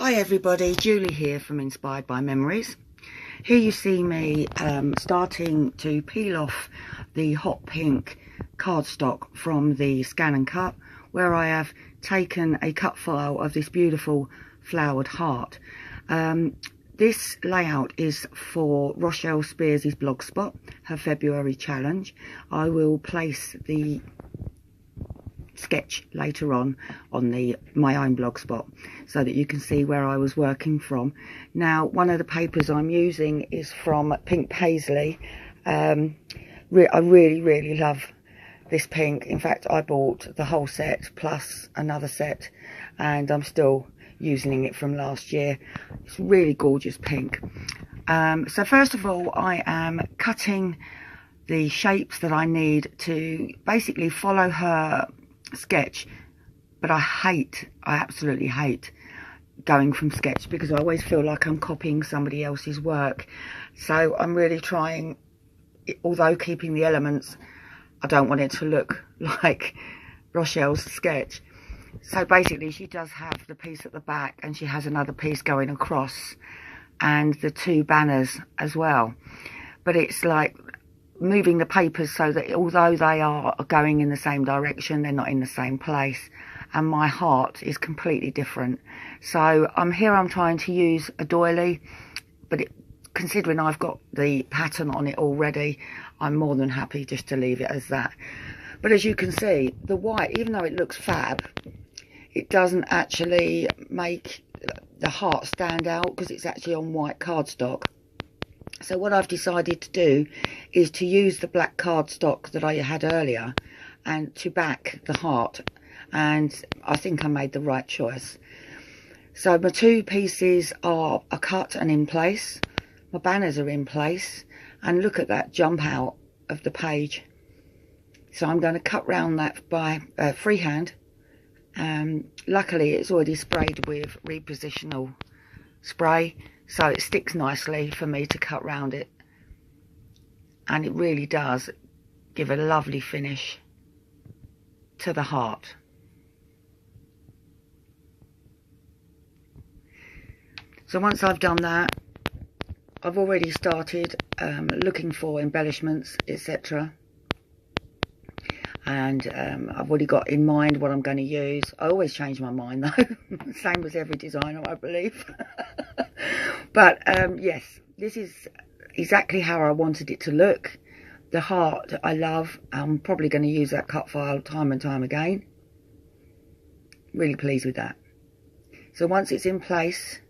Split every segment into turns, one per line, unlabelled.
Hi everybody, Julie here from Inspired by Memories. Here you see me starting to peel off the hot pink cardstock from the Scan and Cut, where I have taken a cut file of this beautiful flowered heart. This layout is for Rochelle Spears' blogspot, her February challenge. I will place the sketch later on my own blogspot so that you can see where I was working from. Now, one of the papers I'm using is from Pink Paisley. I really love this pink. In fact, I bought the whole set plus another set, and I'm still using it from last year. It's really gorgeous pink. So first of all, I am cutting the shapes that I need to basically follow her sketch, but I absolutely hate going from sketch because I always feel like I'm copying somebody else's work. So I'm really trying, although keeping the elements, I don't want it to look like Rochelle's sketch. So basically she does have the piece at the back and she has another piece going across and the two banners as well, but it's like moving the papers so that although they are going in the same direction, they're not in the same place, and my heart is completely different. So I'm trying to use a doily, but considering I've got the pattern on it already, I'm more than happy just to leave it as that. But as you can see, the white, even though it looks fab, it doesn't actually make the heart stand out because it's actually on white cardstock. So what I've decided to do is to use the black cardstock that I had earlier and to back the heart, and I think I made the right choice. So my two pieces are cut and in place, my banners are in place, and look at that jump out of the page. So I'm going to cut round that by freehand. Luckily it's already sprayed with repositional spray, so it sticks nicely for me to cut round it, and it really does give a lovely finish to the heart. So once I've done that, I've already started looking for embellishments, etc. And I've already got in mind what I'm going to use. I always change my mind though, same as every designer, I believe. But yes, this is exactly how I wanted it to look. The heart I love. I'm probably going to use that cut file time and time again. Really pleased with that. So once it's in place,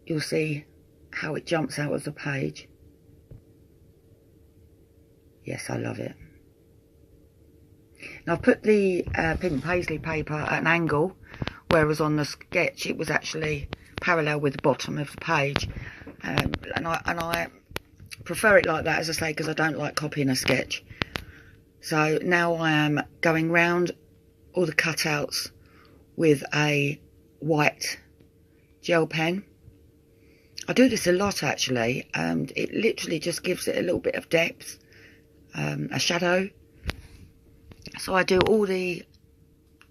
you'll see how it jumps out of the page. Yes, I love it. Now I've put the Pink Paisley paper at an angle, whereas on the sketch it was actually parallel with the bottom of the page, and I prefer it like that, as I say, because I don't like copying a sketch. So now I am going round all the cutouts with a white gel pen. I do this a lot actually, and it literally just gives it a little bit of depth, a shadow. So I do all the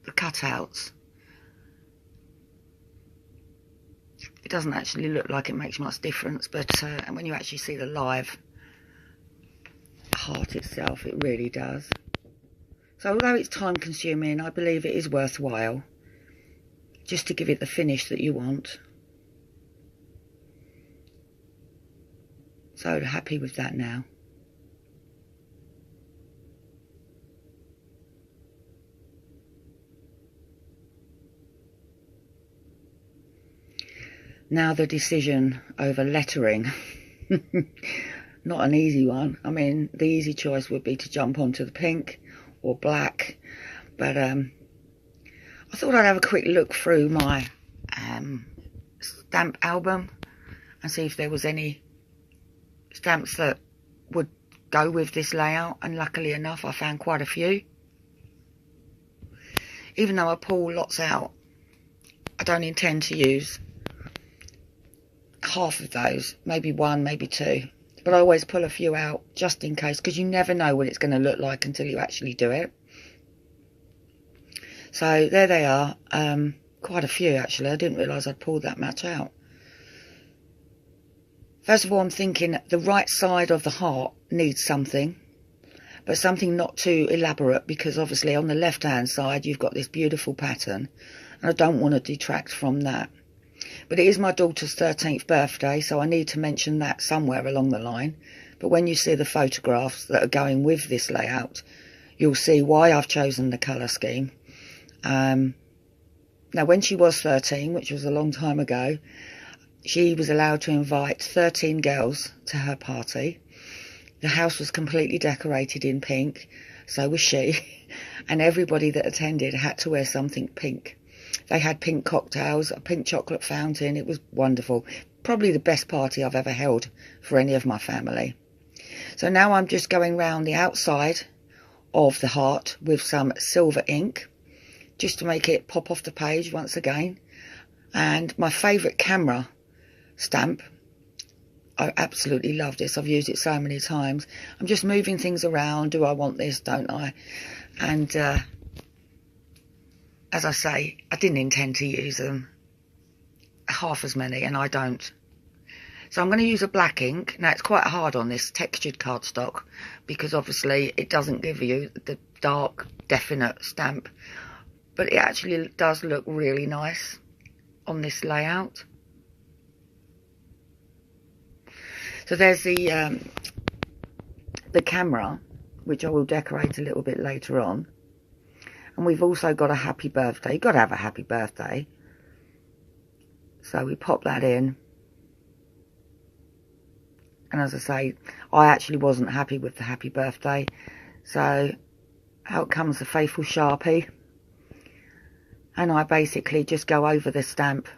cutouts. It doesn't actually look like it makes much difference, but and when you actually see the live heart itself, it really does. So although it's time consuming, I believe it is worthwhile just to give it the finish that you want. So happy with that now. Now the decision over lettering. Not an easy one. I mean, the easy choice would be to jump onto the pink or black, but I thought I'd have a quick look through my stamp album and see if there was any stamps that would go with this layout, and luckily enough I found quite a few. Even though I pull lots out, I don't intend to use half of those, maybe one, maybe two, but I always pull a few out just in case, because you never know what it's going to look like until you actually do it. So there they are. quite a few actually. I didn't realise I'd pulled that much out. First of all, I'm thinking the right side of the heart needs something, but something not too elaborate, because obviously on the left hand side you've got this beautiful pattern and I don't want to detract from that. But it is my daughter's 13th birthday, so I need to mention that somewhere along the line. But when you see the photographs that are going with this layout, you'll see why I've chosen the colour scheme. Now, when she was 13, which was a long time ago, she was allowed to invite 13 girls to her party. The house was completely decorated in pink, so was she. And everybody that attended had to wear something pink. They had pink cocktails, a pink chocolate fountain. It was wonderful. Probably the best party I've ever held for any of my family. So now I'm just going round the outside of the heart with some silver ink, just to make it pop off the page once again. And my favourite camera stamp, I absolutely love this. I've used it so many times. I'm just moving things around. Do I want this? Don't I? And as I say, I didn't intend to use them half as many, and I don't. So I'm going to use a black ink. Now, it's quite hard on this textured cardstock because obviously it doesn't give you the dark, definite stamp. But it actually does look really nice on this layout. So there's the camera, which I will decorate a little bit later on. And we've also got a happy birthday. You've got to have a happy birthday. So we pop that in. And as I say, I actually wasn't happy with the happy birthday. So out comes the faithful Sharpie. And I basically just go over the stamp,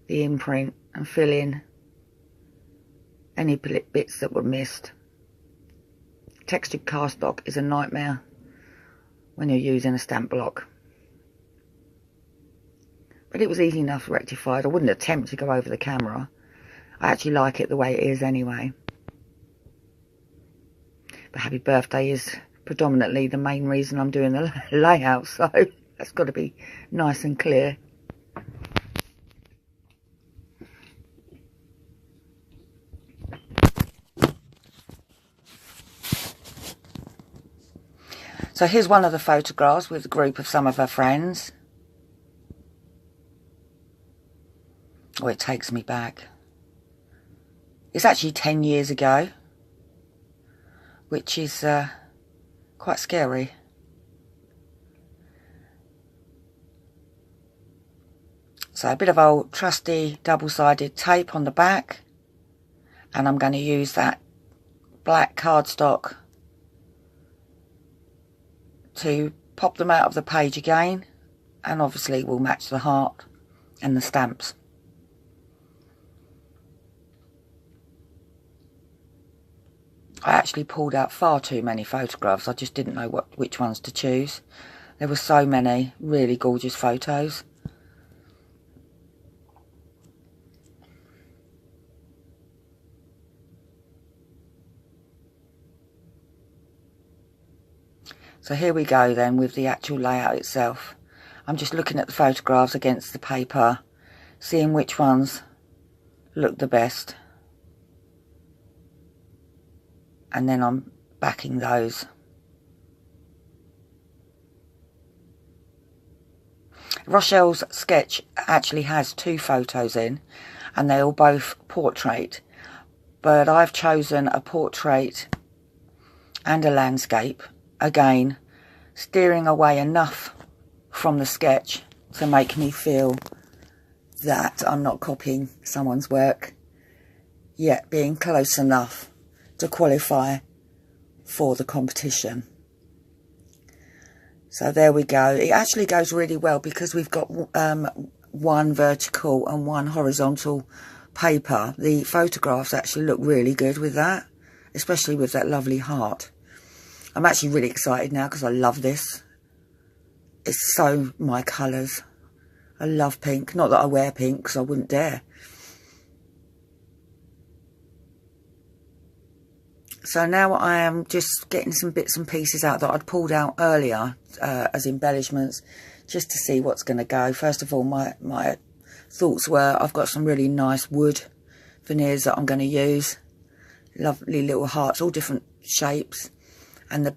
the imprint, and fill in any bits that were missed. Textured cardstock is a nightmare when you're using a stamp block. But it was easy enough rectified. I wouldn't attempt to go over the camera. I actually like it the way it is anyway. But happy birthday is predominantly the main reason I'm doing the layout, so that's got to be nice and clear. So here's one of the photographs with a group of some of her friends. Oh, it takes me back. It's actually 10 years ago, which is quite scary. So a bit of old trusty double-sided tape on the back, and I'm going to use that black cardstock to pop them out of the page again, and obviously we'll match the heart and the stamps. I actually pulled out far too many photographs. I just didn't know which ones to choose. There were so many really gorgeous photos. So here we go then with the actual layout itself. I'm just looking at the photographs against the paper, seeing which ones look the best. And then I'm backing those. Rochelle's sketch actually has 2 photos in, and they're all both portrait. But I've chosen a portrait and a landscape. Again, steering away enough from the sketch to make me feel that I'm not copying someone's work, yet being close enough to qualify for the competition. So there we go. It actually goes really well because we've got one vertical and one horizontal paper. The photographs actually look really good with that, especially with that lovely heart. I'm actually really excited now because I love this. It's so my colours. I love pink. Not that I wear pink because I wouldn't dare. So now I am just getting some bits and pieces out that I'd pulled out earlier as embellishments, just to see what's going to go. First of all, my thoughts were, I've got some really nice wood veneers that I'm going to use. Lovely little hearts, all different shapes. And the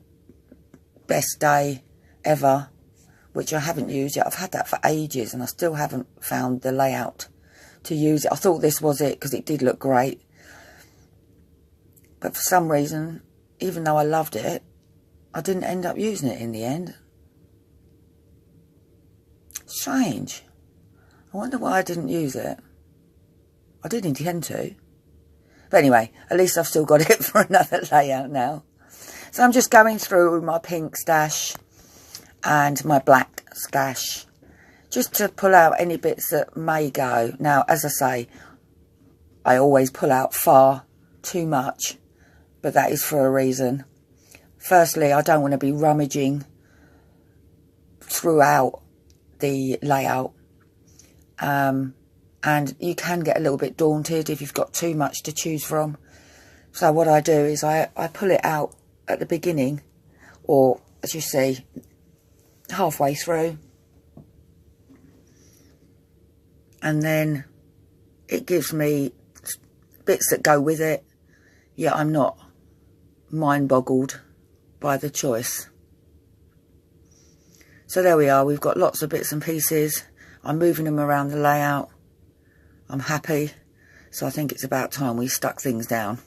best day ever, which I haven't used yet. I've had that for ages and I still haven't found the layout to use it. I thought this was it because it did look great. But for some reason, even though I loved it, I didn't end up using it in the end. Strange. I wonder why I didn't use it. I did intend to. But anyway, at least I've still got it for another layout now. So I'm just going through my pink stash and my black stash, just to pull out any bits that may go. Now, as I say, I always pull out far too much, but that is for a reason. Firstly, I don't want to be rummaging throughout the layout. And you can get a little bit daunted if you've got too much to choose from. So what I do is I pull it out at the beginning, or as you see, halfway through. And then it gives me bits that go with it. Yeah, I'm not mind boggled by the choice. So there we are, we've got lots of bits and pieces. I'm moving them around the layout. I'm happy. So I think it's about time we stuck things down.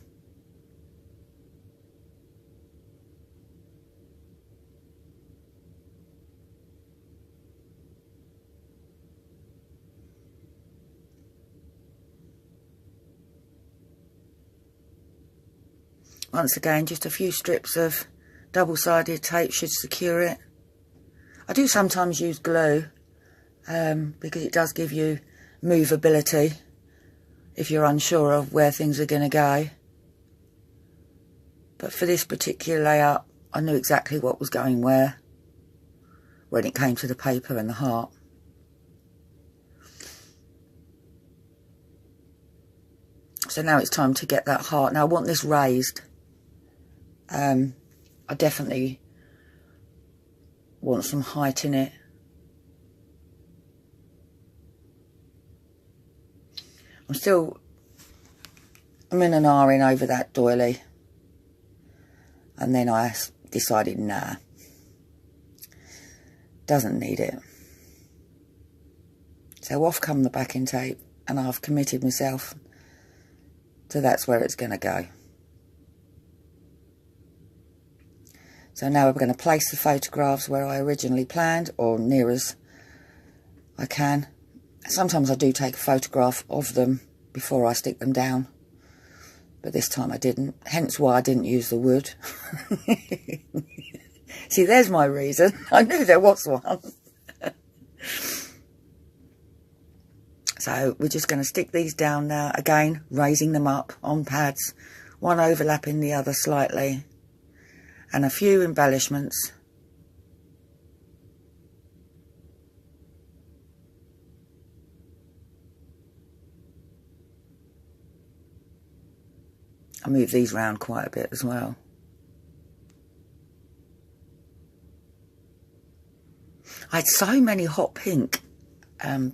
Once again, just a few strips of double-sided tape should secure it. I do sometimes use glue because it does give you movability if you're unsure of where things are going to go. But for this particular layout, I knew exactly what was going where when it came to the paper and the heart. So now it's time to get that heart. Now I want this raised. I definitely want some height in it. I'm in an R-ing over that doily. And then I decided, nah, doesn't need it. So off come the backing tape, and I've committed myself to that's where it's going to go. So now we're going to place the photographs where I originally planned, or near as I can. Sometimes I do take a photograph of them before I stick them down, but this time I didn't, hence why I didn't use the wood. See, there's my reason. I knew there was one. So we're just going to stick these down now, again raising them up on pads, one overlapping the other slightly, and a few embellishments. I move these around quite a bit as well. I had so many hot pink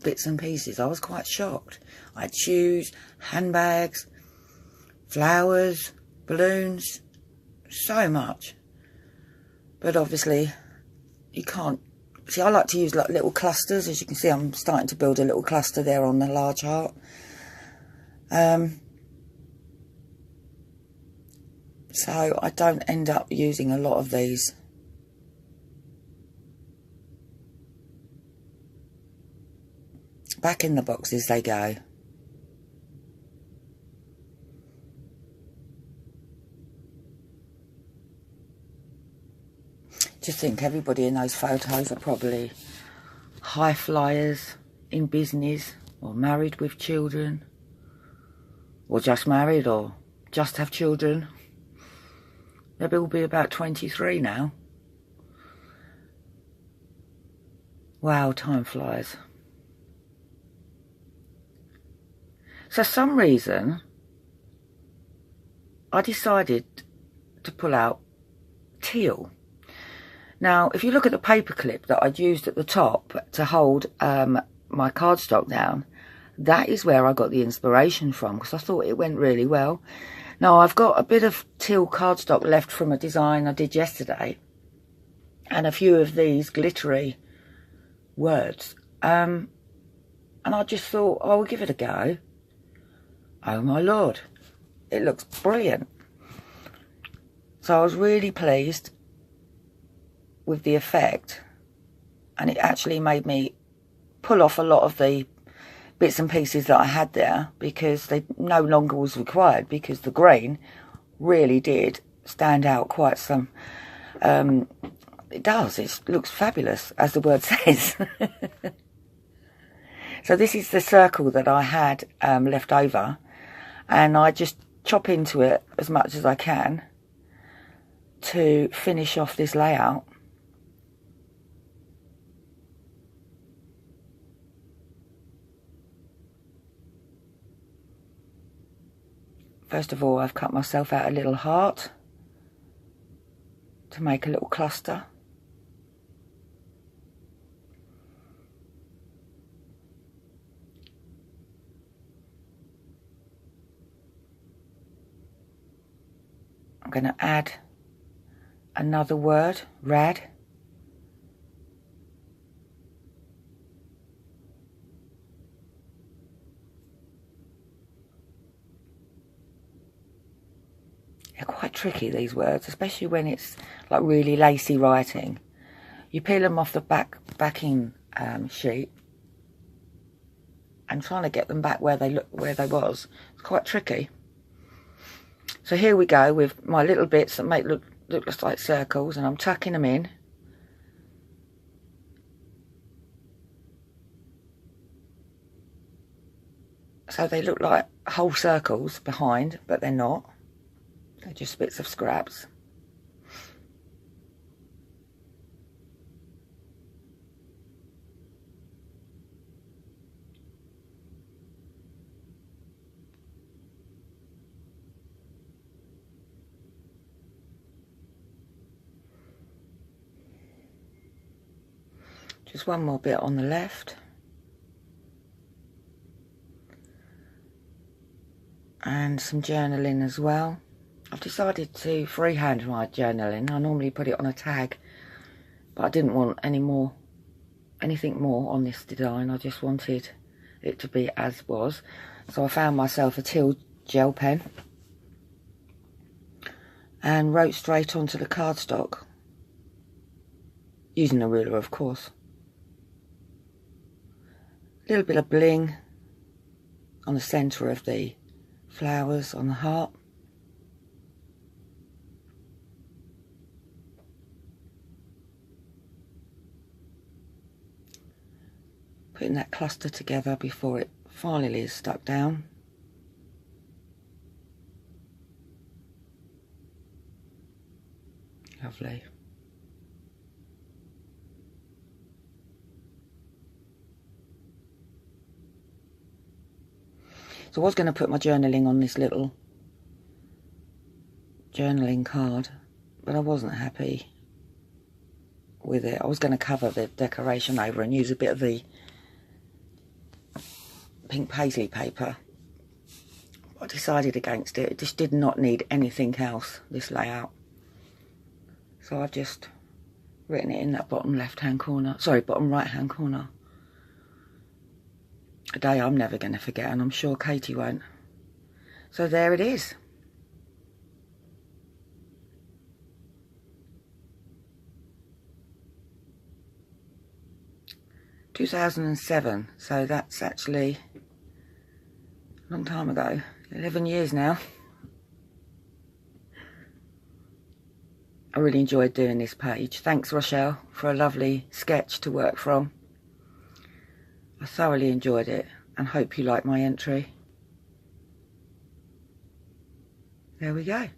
bits and pieces. I was quite shocked. I had shoes, handbags, flowers, balloons, so much. But obviously you can't see. I like to use like little clusters. As you can see, I'm starting to build a little cluster there on the large heart. So I don't end up using a lot of these. Back in the boxes they go. Just think everybody in those photos are probably high flyers in business, or married with children, or just married, or just have children. They'll all be about 23 now. Wow, time flies. So for some reason, I decided to pull out teal. Now, if you look at the paper clip that I'd used at the top to hold my cardstock down, that is where I got the inspiration from, because I thought it went really well. Now, I've got a bit of teal cardstock left from a design I did yesterday, and a few of these glittery words. And I just thought, I will give it a go. Oh my Lord, it looks brilliant. So I was really pleased with the effect, and it actually made me pull off a lot of the bits and pieces that I had there, because they no longer was required, because the green really did stand out quite some. It does, it looks fabulous, as the word says. So this is the circle that I had left over, and I just chop into it as much as I can to finish off this layout. First of all, I've cut myself out a little heart to make a little cluster. I'm going to add another word, rad. They're quite tricky, these words, especially when it's like really lacy writing. You peel them off the backing sheet, and trying to get them back where they was, it's quite tricky. So here we go with my little bits that look like circles, and I'm tucking them in. So they look like whole circles behind, but they're not. They're just bits of scraps. Just one more bit on the left. And some journaling as well. I've decided to freehand my journaling. I normally put it on a tag, but I didn't want anything more on this design. I just wanted it to be as was. So I found myself a teal gel pen and wrote straight onto the cardstock, using a ruler, of course. A little bit of bling on the centre of the flowers on the heart. Putting that cluster together before it finally is stuck down. Lovely. So I was going to put my journaling on this little journaling card, but I wasn't happy with it. I was going to cover the decoration over and use a bit of the pink paisley paper. I decided against it. It just did not need anything else, this layout. So I've just written it in that bottom left-hand corner, sorry, bottom right-hand corner. A day I'm never going to forget, and I'm sure Katie won't. So there it is. (2007), so that's actually a long time ago, 11 years now. I really enjoyed doing this page. Thanks, Rochelle, for a lovely sketch to work from. I thoroughly enjoyed it and hope you like my entry. There we go.